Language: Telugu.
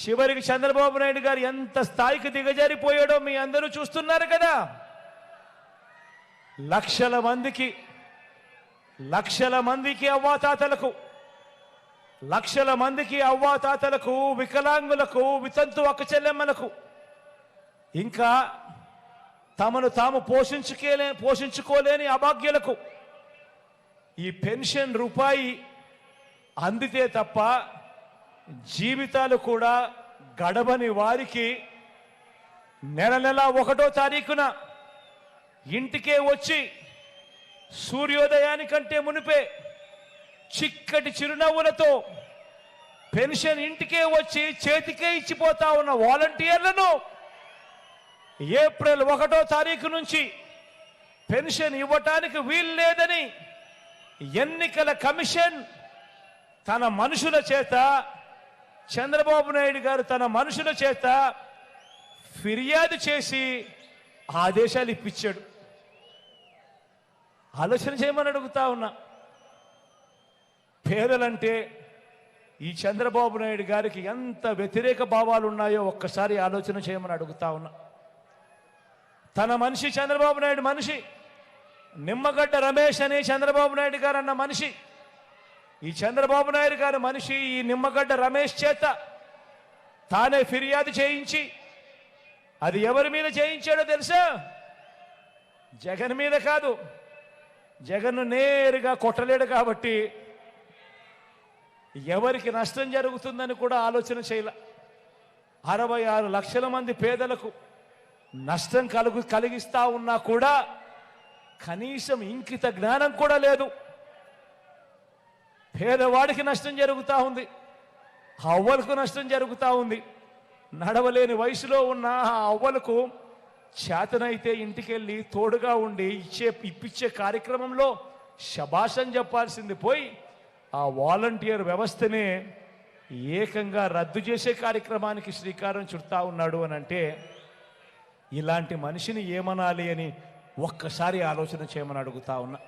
చివరికి చంద్రబాబు నాయుడు గారు ఎంత స్థాయికి దిగజారిపోయాడో మీ అందరూ చూస్తున్నారు కదా. లక్షల మందికి అవ్వాతాతలకు వికలాంగులకు వితంతు అక్కచెల్లెమ్మలకు ఇంకా తమను తాము పోషించుకోలేని అభాగ్యులకు ఈ పెన్షన్ రూపాయి అందితే తప్ప జీవితాలు కూడా గడవని వారికి నెల 1వ తారీఖున ఇంటికే వచ్చి సూర్యోదయానికంటే మునిపే చిక్కటి చిరునవ్వులతో పెన్షన్ ఇంటికే వచ్చి చేతికే ఇచ్చిపోతా ఉన్న వాలంటీర్లను ఏప్రిల్ 1వ తారీఖు నుంచి పెన్షన్ ఇవ్వటానికి వీలు లేదని ఎన్నికల కమిషన్ తన మనుషుల చేత, చంద్రబాబు నాయుడు గారు తన మనుషుల చేత ఫిర్యాదు చేసి ఆదేశాలు ఇప్పించాడు. ఆలోచన చేయమని అడుగుతా ఉన్నా. పేదలంటే ఈ చంద్రబాబు నాయుడు గారికి ఎంత వ్యతిరేక భావాలు ఉన్నాయో ఒక్కసారి ఆలోచన చేయమని అడుగుతా ఉన్నా. తన మనిషి చంద్రబాబు నాయుడు మనిషి, నిమ్మగడ్డ రమేష్ అని చంద్రబాబు నాయుడు గారు అన్న మనిషి, ఈ చంద్రబాబు నాయుడు గారు మనిషి ఈ నిమ్మగడ్డ రమేష్ చేత తానే ఫిర్యాదు చేయించి, అది ఎవరి మీద చేయించాడో తెలుసా? జగన్ మీద కాదు. జగన్ను నేరుగా కొట్టలేడు కాబట్టి ఎవరికి నష్టం జరుగుతుందని కూడా ఆలోచన చేయాల. 66 లక్షల మంది పేదలకు నష్టం కలిగిస్తా ఉన్నా కూడా కనీసం ఇంకిత జ్ఞానం కూడా లేదు. పేదవాడికి నష్టం జరుగుతూ ఉంది, అవ్వలకు నష్టం జరుగుతూ ఉంది. నడవలేని వయసులో ఉన్న ఆ అవ్వలకు చేతనైతే ఇంటికెళ్ళి తోడుగా ఉండి ఇప్పించే కార్యక్రమంలో శభాషం చెప్పాల్సింది పోయి ఆ వాలంటీర్ వ్యవస్థనే ఏకంగా రద్దు చేసే కార్యక్రమానికి శ్రీకారం చుడతా ఉన్నాడు అని అంటే ఇలాంటి మనిషిని ఏమనాలి అని ఒక్కసారి ఆలోచన చేయమని అడుగుతా ఉన్నా.